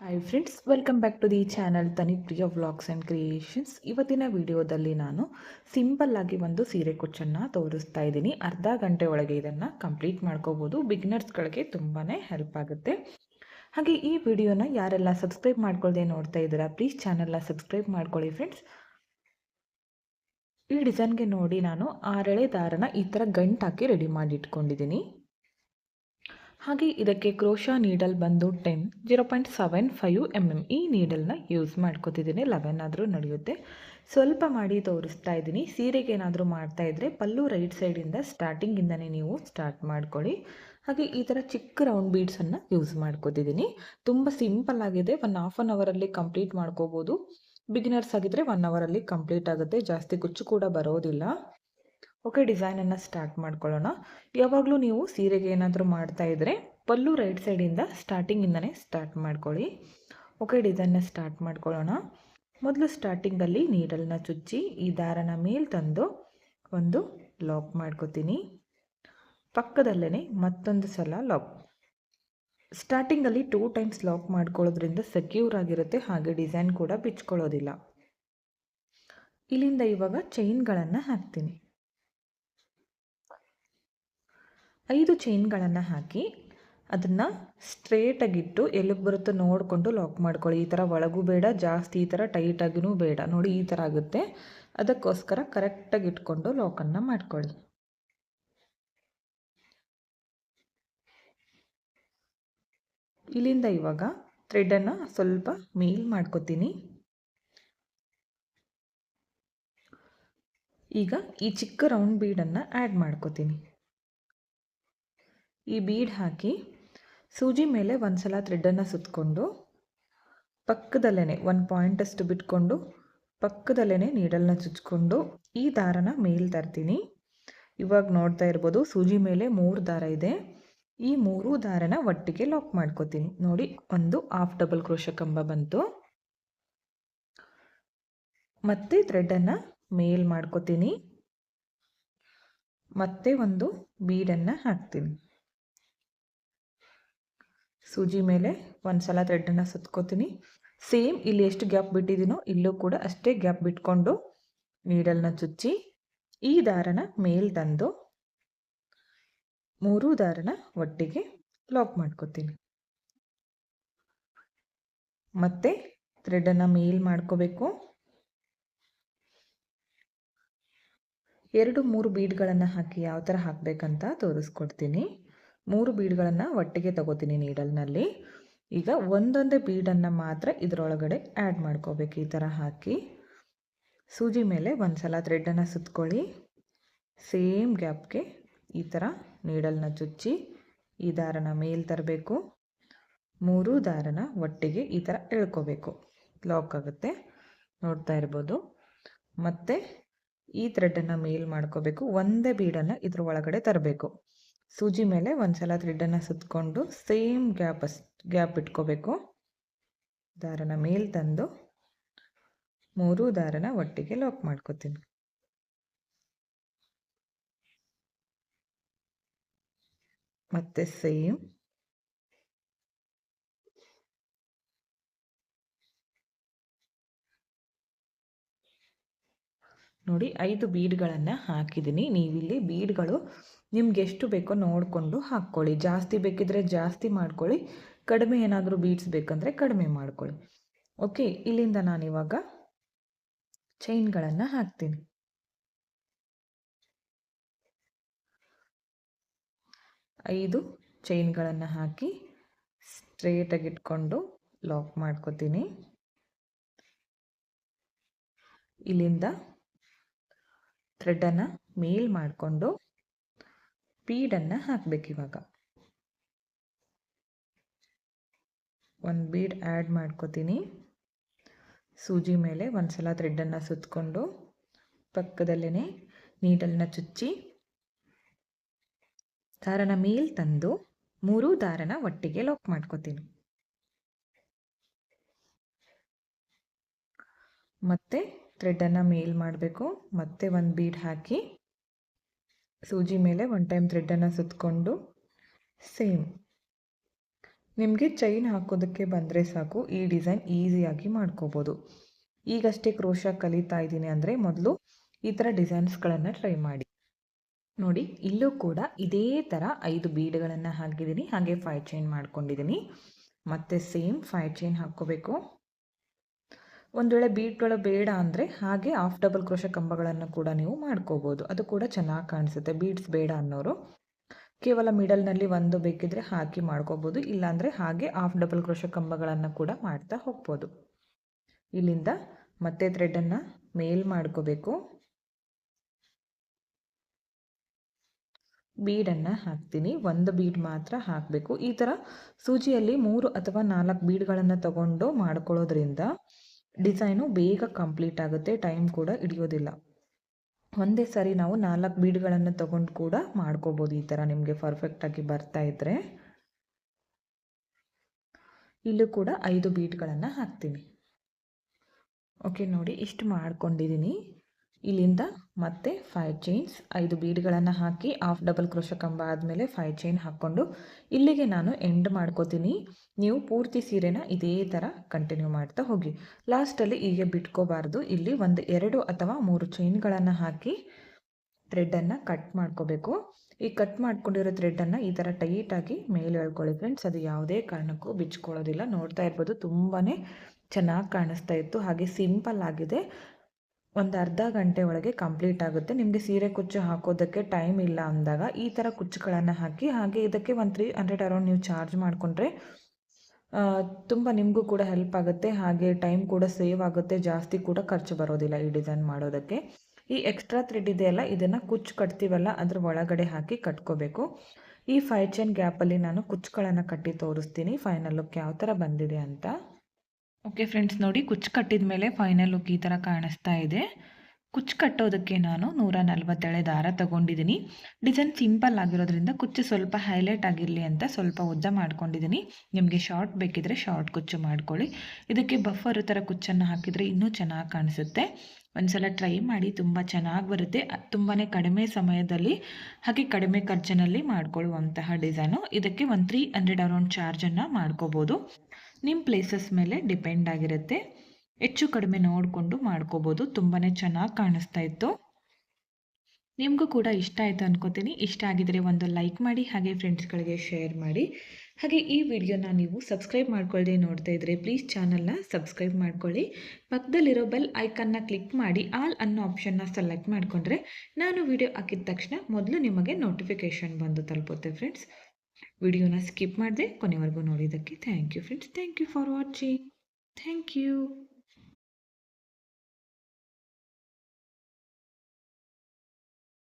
Hi friends, welcome back to the channel Tanipriya vlogs and creations. ಇವತ್ತಿನ ವಿಡಿಯೋದಲ್ಲಿ ನಾನು simple ಆಗಿ ಒಂದು ಸೀರೆ ಕುಚ್ಚನ್ನು ತೋರಿಸ್ತಾ ಇದ್ದೀನಿ. ಅರ್ಧ ಗಂಟೆ ಒಳಗೆ ಇದನ್ನು ಕಂಪ್ಲೀಟ್ ಮಾಡ್ಕೋಬೋದು. ಬಿಗಿನರ್ಸ್ಗಳಿಗೆ ತುಂಬಾ ಹೆಲ್ಪ್ ಆಗುತ್ತೆ. ಹಾಗೆ ಈ ವಿಡಿಯೋನ ಯಾರೆಲ್ಲ ಸಬ್ಸ್ಕ್ರೈಬ್ ಮಾಡ್ಕೊಳ್ಳದೆ ನೋಡ್ತಾ ಇದ್ದೀರಾ, ಪ್ಲೀಸ್ ಚಾನಲ್ನ ಸಬ್ಸ್ಕ್ರೈಬ್ ಮಾಡ್ಕೊಳ್ಳಿ ಫ್ರೆಂಡ್ಸ್. ಈ ಡಿಸೈನ್ಗೆ ನೋಡಿ ನಾನು 6 ಎಳೆ ದಾರನ ಈ ಥರ ಗಂಟಾಕಿ ರೆಡಿ ಮಾಡಿ ಇಟ್ಕೊಂಡಿದ್ದೀನಿ. ಹಾಗೆ ಇದಕ್ಕೆ ಕ್ರೋಶಾ ನೀಡಲ್ ಬಂದು 0.75 mm ಈ ನೀಡಲ್ನ ಯೂಸ್ ಮಾಡ್ಕೋತಿದ್ದೀನಿ. 11 ಆದರೂ ನಡೆಯುತ್ತೆ. ಸ್ವಲ್ಪ ಮಾಡಿ ತೋರಿಸ್ತಾ ಇದ್ದೀನಿ. ಸೀರೆಗೆ ಏನಾದರೂ ಮಾಡ್ತಾ ಇದ್ದರೆ ಪಲ್ಲು ರೈಟ್ ಸೈಡಿಂದ ಸ್ಟಾರ್ಟಿಂಗಿಂದನೇ ನೀವು ಸ್ಟಾರ್ಟ್ ಮಾಡ್ಕೊಳ್ಳಿ. ಹಾಗೆ ಈ ಥರ ಚಿಕ್ಕ ರೌಂಡ್ ಬೀಡ್ಸನ್ನು ಯೂಸ್ ಮಾಡ್ಕೋತಿದ್ದೀನಿ. ತುಂಬ ಸಿಂಪಲ್ ಆಗಿದೆ. 1.5 ಅವರಲ್ಲಿ ಕಂಪ್ಲೀಟ್ ಮಾಡ್ಕೋಬೋದು. ಬಿಗಿನರ್ಸ್ ಆಗಿದ್ದರೆ 1 ಅವರಲ್ಲಿ ಕಂಪ್ಲೀಟ್ ಆಗುತ್ತೆ. ಜಾಸ್ತಿ ಕುಚ್ಚು ಕೂಡ ಬರೋದಿಲ್ಲ. ಓಕೆ, ಡಿಸೈನನ್ನು ಸ್ಟಾರ್ಟ್ ಮಾಡ್ಕೊಳ್ಳೋಣ. ಯಾವಾಗಲೂ ನೀವು ಸೀರೆಗೆ ಏನಾದರೂ ಮಾಡ್ತಾ ಇದ್ದರೆ ಪಲ್ಲು ರೈಟ್ ಸೈಡಿಂದ ಸ್ಟಾರ್ಟಿಂಗಿಂದನೇ ಸ್ಟಾರ್ಟ್ ಮಾಡ್ಕೊಳ್ಳಿ. ಓಕೆ, ಡಿಸೈನ್ನ ಸ್ಟಾರ್ಟ್ ಮಾಡ್ಕೊಳ್ಳೋಣ. ಮೊದಲು ಸ್ಟಾರ್ಟಿಂಗಲ್ಲಿ ನೀಡಲ್ನ ಚುಚ್ಚಿ ಈ ದಾರನ ಮೇಲೆ ತಂದು ಒಂದು ಲಾಕ್ ಮಾಡ್ಕೋತೀನಿ. ಪಕ್ಕದಲ್ಲೇ ಮತ್ತೊಂದು ಸಲ ಲಾಕ್. ಸ್ಟಾರ್ಟಿಂಗಲ್ಲಿ 2 ಟೈಮ್ಸ್ ಲಾಕ್ ಮಾಡ್ಕೊಳ್ಳೋದ್ರಿಂದ ಸೆಕ್ಯೂರ್ ಆಗಿರುತ್ತೆ. ಹಾಗೆ ಡಿಸೈನ್ ಕೂಡ ಬಿಚ್ಕೊಳ್ಳೋದಿಲ್ಲ. ಇಲ್ಲಿಂದ ಇವಾಗ ಚೈನ್ಗಳನ್ನು ಹಾಕ್ತೀನಿ. 5 ಚೈನ್ಗಳನ್ನು ಹಾಕಿ ಅದನ್ನು ಸ್ಟ್ರೇಟಾಗಿಟ್ಟು ಎಲ್ಲಿಗೆ ಬರುತ್ತೋ ನೋಡಿಕೊಂಡು ಲಾಕ್ ಮಾಡ್ಕೊಳ್ಳಿ. ಈ ಥರ ಒಳಗೂ ಬೇಡ, ಜಾಸ್ತಿ ಈ ಥರ ಟೈಟಾಗಿನೂ ಬೇಡ. ನೋಡಿ, ಈ ಥರ ಆಗುತ್ತೆ. ಅದಕ್ಕೋಸ್ಕರ ಕರೆಕ್ಟಾಗಿ ಇಟ್ಕೊಂಡು ಲಾಕನ್ನು ಮಾಡ್ಕೊಳ್ಳಿ. ಇಲ್ಲಿಂದ ಇವಾಗ ಥ್ರೆಡನ್ನು ಸ್ವಲ್ಪ ಮೇಲ್ ಮಾಡ್ಕೋತೀನಿ. ಈಗ ಈ ಚಿಕ್ಕ ರೌಂಡ್ ಬೀಡನ್ನು ಆ್ಯಡ್ ಮಾಡ್ಕೋತೀನಿ. ಈ ಬೀಡ್ ಹಾಕಿ ಸೂಜಿ ಮೇಲೆ ಒಂದು ಸಲ ಥ್ರೆಡನ್ನು ಸುತ್ತಕೊಂಡು ಪಕ್ಕದಲ್ಲೇ 1 ಪಾಯಿಂಟಷ್ಟು ಬಿಟ್ಕೊಂಡು ಪಕ್ಕದಲ್ಲೇ ನೀಡಲ್ನ ಚುಚ್ಕೊಂಡು ಈ ದಾರನ ಮೇಲೆ ತರ್ತೀನಿ. ಇವಾಗ ನೋಡ್ತಾ ಇರ್ಬೋದು, ಸೂಜಿ ಮೇಲೆ 3 ದಾರ ಇದೆ. ಈ 3 ದಾರನ ಒಟ್ಟಿಗೆ ಲಾಕ್ ಮಾಡ್ಕೋತೀನಿ. ನೋಡಿ, ಒಂದು ಹಾಫ್ ಡಬಲ್ ಕ್ರೋಶ ಕಂಬ ಬಂತು. ಮತ್ತೆ ಥ್ರೆಡನ್ನು ಮೇಲ್ ಮಾಡ್ಕೋತೀನಿ. ಮತ್ತೆ ಒಂದು ಬೀಡನ್ನು ಹಾಕ್ತೀನಿ. ಸೂಜಿ ಮೇಲೆ ಒಂದು ಸಲ ಥ್ರೆಡನ್ನು ಸುತ್ಕೋತೀನಿ. ಸೇಮ್ ಇಲ್ಲಿ ಎಷ್ಟು ಗ್ಯಾಪ್ ಬಿಟ್ಟಿದ್ದೀನೋ ಇಲ್ಲೂ ಕೂಡ ಅಷ್ಟೇ ಗ್ಯಾಪ್ ಬಿಟ್ಕೊಂಡು ನೀಡಲ್ನ ಚುಚ್ಚಿ ಈ ದಾರನ ಮೇಲ್ ತಂದು 3 ದಾರನ ಒಟ್ಟಿಗೆ ಲಾಕ್ ಮಾಡ್ಕೋತೀನಿ. ಮತ್ತೆ ಥ್ರೆಡನ್ನು ಮೇಲ್ ಮಾಡ್ಕೋಬೇಕು. 2-3 ಬೀಡ್ಗಳನ್ನು ಹಾಕಿ ಯಾವ ಥರ ಹಾಕಬೇಕಂತ ತೋರಿಸ್ಕೊಡ್ತೀನಿ. 3 ಬೀಡ್ಗಳನ್ನು ಒಟ್ಟಿಗೆ ತಗೋತೀನಿ ನೀಡಲ್ನಲ್ಲಿ. ಈಗ ಒಂದೊಂದೇ ಬೀಡನ್ನು ಮಾತ್ರ ಇದರೊಳಗಡೆ ಆ್ಯಡ್ ಮಾಡ್ಕೋಬೇಕು. ಈ ಥರ ಹಾಕಿ ಸೂಜಿ ಮೇಲೆ ಒಂದು ಸಲ ಥ್ರೆಡನ್ನು ಸುತ್ಕೊಳ್ಳಿ. ಸೇಮ್ ಗ್ಯಾಪ್ಗೆ ಈ ಥರ ನೀಡಲ್ನ ಚುಚ್ಚಿ ಈ ದಾರನ ಮೇಲೆ ತರಬೇಕು. 3 ದಾರನ ಒಟ್ಟಿಗೆ ಈ ಥರ ಎಳ್ಕೋಬೇಕು. ಲಾಕ್ ಆಗುತ್ತೆ, ನೋಡ್ತಾ ಇರ್ಬೋದು. ಮತ್ತು ಈ ಥ್ರೆಡನ್ನು ಮೇಲ್ ಮಾಡ್ಕೋಬೇಕು. ಒಂದೇ ಬೀಡನ್ನು ಇದ್ರ ಒಳಗಡೆ ತರಬೇಕು. ಸೂಜಿ ಮೇಲೆ ಒಂದು ಸಲ ಥ್ರೆಡನ್ನು ಸುತ್ತಕೊಂಡು ಸೇಮ್ ಗ್ಯಾಪ್ ಇಟ್ಕೋಬೇಕು. ದಾರನ ಮೇಲೆ ತಂದು 3 ದಾರನ ಒಟ್ಟಿಗೆ ಲಾಕ್ ಮಾಡ್ಕೋತೀನಿ. ಮತ್ತೆ ಸೇಮ್ ನೋಡಿ, 5 ಬೀಡ್ಗಳನ್ನು ಹಾಕಿದ್ದೀನಿ. ನೀವಿಲ್ಲಿ ಬೀಡ್ಗಳು ನಿಮ್ಗೆ ಎಷ್ಟು ಬೇಕೋ ನೋಡಿಕೊಂಡು ಹಾಕ್ಕೊಳ್ಳಿ. ಜಾಸ್ತಿ ಬೇಕಿದ್ರೆ ಜಾಸ್ತಿ ಮಾಡ್ಕೊಳ್ಳಿ, ಕಡಿಮೆ ಏನಾದರೂ ಬೀಡ್ಸ್ ಬೇಕಂದರೆ ಕಡಿಮೆ ಮಾಡ್ಕೊಳ್ಳಿ. ಓಕೆ, ಇಲ್ಲಿಂದ ನಾನಿವಾಗ ಚೈನ್ಗಳನ್ನು ಹಾಕ್ತೀನಿ. 5 ಚೈನ್ಗಳನ್ನು ಹಾಕಿ ಸ್ಟ್ರೇಟಾಗಿ ಇಟ್ಕೊಂಡು ಲಾಕ್ ಮಾಡ್ಕೋತೀನಿ. ಇಲ್ಲಿಂದ ಥ್ರೆಡನ್ನು ಮೇಲ್ ಮಾಡಿಕೊಂಡು ಬೀಡನ್ನು ಹಾಕಬೇಕಿವಾಗ. ಒಂದು ಬೀಡ್ ಆ್ಯಡ್ ಮಾಡ್ಕೋತೀನಿ. ಸೂಜಿ ಮೇಲೆ ಒಂದು ಸಲ ಥ್ರೆಡನ್ನು ಸುತ್ತಕೊಂಡು ಪಕ್ಕದಲ್ಲೇ ನೀಡಲ್ನ ಚುಚ್ಚಿ ದಾರನ ಮೇಲ್ ತಂದು 3 ದಾರನ ಒಟ್ಟಿಗೆ ಲಾಕ್ ಮಾಡ್ಕೋತೀನಿ. ಮತ್ತೆ ಥ್ರೆಡನ್ನು ಮೇಲ್ ಮಾಡಬೇಕು. ಮತ್ತೆ ಒಂದು ಬೀಡ್ ಹಾಕಿ ಸೂಜಿ ಮೇಲೆ 1 ಟೈಮ್ ಥ್ರೆಡನ್ನು ಸುತ್ತಕೊಂಡು ಸೇಮ್ ನಿಮಗೆ ಚೈನ್ ಹಾಕೋದಕ್ಕೆ ಬಂದರೆ ಸಾಕು, ಈ ಡಿಸೈನ್ ಈಸಿಯಾಗಿ ಮಾಡ್ಕೋಬೋದು. ಈಗಷ್ಟೇ ಕ್ರೋಶಾ ಕಲಿತಾ ಇದ್ದೀನಿ ಅಂದರೆ ಮೊದಲು ಈ ಥರ ಡಿಸೈನ್ಸ್ಗಳನ್ನು ಟ್ರೈ ಮಾಡಿ. ನೋಡಿ, ಇಲ್ಲೂ ಕೂಡ ಇದೇ ಥರ 5 ಬೀಡ್ಗಳನ್ನು ಹಾಕಿದ್ದೀನಿ, ಹಾಗೆ 5 ಚೈನ್ ಮಾಡ್ಕೊಂಡಿದ್ದೀನಿ. ಮತ್ತೆ ಸೇಮ್ 5 ಚೈನ್ ಹಾಕ್ಕೋಬೇಕು. ಒಂದು ವೇಳೆ ಬೀಡ್ಗಳು ಬೇಡ ಅಂದರೆ ಹಾಗೆ ಹಾಫ್ ಡಬಲ್ ಕ್ರೋಶಾ ಕಂಬಗಳನ್ನು ಕೂಡ ನೀವು ಮಾಡ್ಕೋಬೋದು, ಅದು ಕೂಡ ಚೆನ್ನಾಗಿ ಕಾಣಿಸುತ್ತೆ. ಬೀಡ್ಸ್ ಬೇಡ ಅನ್ನೋರು ಕೇವಲ ಮಿಡಲ್ನಲ್ಲಿ ಒಂದು ಬೇಕಿದ್ರೆ ಹಾಕಿ ಮಾಡ್ಕೋಬೋದು, ಇಲ್ಲಾಂದರೆ ಹಾಗೆ ಹಾಫ್ ಡಬಲ್ ಕ್ರೋಶಾ ಕಂಬಗಳನ್ನು ಕೂಡ ಮಾಡ್ತಾ ಹೋಗ್ಬೋದು. ಇಲ್ಲಿಂದ ಮತ್ತೆ ಥ್ರೆಡನ್ನು ಮೇಲ್ ಮಾಡ್ಕೋಬೇಕು. ಬೀಡನ್ನು ಹಾಕ್ತೀನಿ, ಒಂದು ಬೀಡ್ ಮಾತ್ರ ಹಾಕಬೇಕು. ಈ ಥರ ಸೂಜಿಯಲ್ಲಿ 3 ಅಥವಾ 4 ಬೀಡ್ಗಳನ್ನು ತಗೊಂಡು ಮಾಡ್ಕೊಳ್ಳೋದ್ರಿಂದ ಡಿಸೈನು ಬೇಗ ಕಂಪ್ಲೀಟ್ ಆಗುತ್ತೆ, ಟೈಮ್ ಕೂಡ ಹಿಡಿಯೋದಿಲ್ಲ. ಒಂದೇ ಸಾರಿ ನಾವು 4 ಬೀಡ್ಗಳನ್ನು ತಗೊಂಡು ಕೂಡ ಮಾಡ್ಕೋಬೋದು. ಈ ಥರ ನಿಮಗೆ ಪರ್ಫೆಕ್ಟಾಗಿ ಬರ್ತಾ ಇದ್ದರೆ. ಇಲ್ಲೂ ಕೂಡ 5 ಬೀಡ್ಗಳನ್ನು ಹಾಕ್ತೀನಿ. ಓಕೆ, ನೋಡಿ ಇಷ್ಟು ಮಾಡ್ಕೊಂಡಿದ್ದೀನಿ. ಇಲ್ಲಿಂದ ಮತ್ತೆ 5 ಚೈನ್ಸ್, 5 ಬೀಡ್ಗಳನ್ನು ಹಾಕಿ ಹಾಫ್ ಡಬಲ್ ಕ್ರೋಶಾ ಕಂಬ ಆದಮೇಲೆ 5 ಚೈನ್ ಹಾಕ್ಕೊಂಡು ಇಲ್ಲಿಗೆ ನಾನು ಎಂಡ್ ಮಾಡ್ಕೋತೀನಿ. ನೀವು ಪೂರ್ತಿ ಸೀರೆನ ಇದೇ ಥರ ಕಂಟಿನ್ಯೂ ಮಾಡ್ತಾ ಹೋಗಿ. ಲಾಸ್ಟಲ್ಲಿ ಹೀಗೆ ಬಿಟ್ಕೋಬಾರ್ದು, ಇಲ್ಲಿ 1, 2 ಅಥವಾ 3 ಚೈನ್ಗಳನ್ನು ಹಾಕಿ ಥ್ರೆಡ್ಡನ್ನು ಕಟ್ ಮಾಡ್ಕೋಬೇಕು. ಈ ಕಟ್ ಮಾಡ್ಕೊಂಡಿರೋ ಥ್ರೆಡ್ಡನ್ನು ಈ ಥರ ಟೈಟಾಗಿ ಮೇಲೆ ಎಳ್ಕೊಳ್ಳಿ ಫ್ರೆಂಡ್ಸ್, ಅದು ಯಾವುದೇ ಕಾರಣಕ್ಕೂ ಬಿಚ್ಕೊಳ್ಳೋದಿಲ್ಲ. ನೋಡ್ತಾ ಇರ್ಬೋದು, ತುಂಬಾ ಚೆನ್ನಾಗಿ ಕಾಣಿಸ್ತಾ ಇತ್ತು, ಹಾಗೆ ಸಿಂಪಲ್ ಆಗಿದೆ. ಒಂದು ಅರ್ಧ ಗಂಟೆ ಒಳಗೆ ಕಂಪ್ಲೀಟ್ ಆಗುತ್ತೆ. ನಿಮಗೆ ಸೀರೆ ಕುಚ್ಚು ಹಾಕೋದಕ್ಕೆ ಟೈಮ್ ಇಲ್ಲ ಅಂದಾಗ ಈ ಥರ ಕುಚ್ಚುಗಳನ್ನು ಹಾಕಿ, ಹಾಗೆ ಇದಕ್ಕೆ ಒಂದು 300 ಅರೌಂಡ್ ನೀವು ಚಾರ್ಜ್ ಮಾಡಿಕೊಂಡ್ರೆ ತುಂಬ ನಿಮಗೂ ಕೂಡ ಹೆಲ್ಪ್ ಆಗುತ್ತೆ, ಹಾಗೆ ಟೈಮ್ ಕೂಡ ಸೇವ್ ಆಗುತ್ತೆ, ಜಾಸ್ತಿ ಕೂಡ ಖರ್ಚು ಬರೋದಿಲ್ಲ ಈ ಡಿಸೈನ್ ಮಾಡೋದಕ್ಕೆ. ಈ ಎಕ್ಸ್ಟ್ರಾ ಥ್ರೆಡ್ ಇದೆಯಲ್ಲ, ಇದನ್ನು ಕುಚ್ಚು ಕಟ್ತೀವಲ್ಲ ಅದ್ರ ಒಳಗಡೆ ಹಾಕಿ ಕಟ್ಕೋಬೇಕು. ಈ 5 ಚೈನ್ ಗ್ಯಾಪಲ್ಲಿ ನಾನು ಕುಚ್ಚುಗಳನ್ನು ಕಟ್ಟಿ ತೋರಿಸ್ತೀನಿ ಫೈನಲ್ ಲುಕ್ ಯಾವ ಥರ ಬಂದಿದೆ ಅಂತ. ಓಕೆ ಫ್ರೆಂಡ್ಸ್, ನೋಡಿ ಕುಚ್ಚು ಕಟ್ಟಿದ ಮೇಲೆ ಫೈನಲ್ ಲುಕ್ ಈ ಥರ ಕಾಣಿಸ್ತಾ ಇದೆ. ಕುಚ್ಚು ಕಟ್ಟೋದಕ್ಕೆ ನಾನು 147 ದಾರ ತಗೊಂಡಿದ್ದೀನಿ. ಡಿಸೈನ್ ಸಿಂಪಲ್ ಆಗಿರೋದ್ರಿಂದ ಕುಚ್ಚು ಸ್ವಲ್ಪ ಹೈಲೈಟ್ ಆಗಿರಲಿ ಅಂತ ಸ್ವಲ್ಪ ಉದ್ದ ಮಾಡ್ಕೊಂಡಿದ್ದೀನಿ. ನಿಮಗೆ ಶಾರ್ಟ್ ಬೇಕಿದ್ರೆ ಶಾರ್ಟ್ ಕುಚ್ಚು ಮಾಡ್ಕೊಳ್ಳಿ. ಇದಕ್ಕೆ ಬಫರ್ ಥರ ಕುಚ್ಚನ್ನು ಹಾಕಿದರೆ ಇನ್ನೂ ಚೆನ್ನಾಗಿ ಕಾಣಿಸುತ್ತೆ. ಒಂದ್ಸಲ ಟ್ರೈ ಮಾಡಿ, ತುಂಬ ಚೆನ್ನಾಗಿ ಬರುತ್ತೆ. ತುಂಬಾ ಕಡಿಮೆ ಸಮಯದಲ್ಲಿ ಹಾಗೆ ಕಡಿಮೆ ಖರ್ಚಿನಲ್ಲಿ ಮಾಡ್ಕೊಳ್ಳುವಂತಹ ಡಿಸೈನು. ಇದಕ್ಕೆ ಒಂದು 300 ಅರೌಂಡ್ ಚಾರ್ಜನ್ನು ಮಾಡ್ಕೋಬೋದು. ನಿಮ್ಮ ಪ್ಲೇಸಸ್ ಮೇಲೆ ಡಿಪೆಂಡ್ ಆಗಿರುತ್ತೆ, ಹೆಚ್ಚು ಕಡಿಮೆ ನೋಡಿಕೊಂಡು ಮಾಡ್ಕೋಬೋದು. ತುಂಬಾ ಚೆನ್ನಾಗಿ ಕಾಣಿಸ್ತಾ ಇತ್ತು. ನಿಮಗೂ ಕೂಡ ಇಷ್ಟ ಆಯಿತು ಅನ್ಕೋತೀನಿ. ಇಷ್ಟ ಆಗಿದರೆ ಒಂದು ಲೈಕ್ ಮಾಡಿ, ಹಾಗೆ ಫ್ರೆಂಡ್ಸ್ಗಳಿಗೆ ಶೇರ್ ಮಾಡಿ. ಹಾಗೆ ಈ ವಿಡಿಯೋನ ನೀವು ಸಬ್ಸ್ಕ್ರೈಬ್ ಮಾಡ್ಕೊಳ್ಳದೆ ನೋಡ್ತಾ ಇದ್ದರೆ ಪ್ಲೀಸ್ ಚಾನಲ್ನ ಸಬ್ಸ್ಕ್ರೈಬ್ ಮಾಡ್ಕೊಳ್ಳಿ. ಪಕ್ಕದಲ್ಲಿರೋ ಬೆಲ್ ಐಕನ್ನ ಕ್ಲಿಕ್ ಮಾಡಿ ಆಲ್ ಅನ್ನೋ ಆಪ್ಷನ್ನ ಸೆಲೆಕ್ಟ್ ಮಾಡಿಕೊಂಡ್ರೆ ನಾನು ವಿಡಿಯೋ ಹಾಕಿದ ತಕ್ಷಣ ಮೊದಲು ನಿಮಗೆ ನೋಟಿಫಿಕೇಷನ್ ಬಂದು ತಲುಪುತ್ತೆ ಫ್ರೆಂಡ್ಸ್. ವಿಡಿಯೋನ ಸ್ಕಿಪ್ ಮಾಡದೆ ಕೊನೆವರೆಗೂ ನೋಡಿದ್ದಕ್ಕೆ thank you friends. Thank you for watching. Thank you.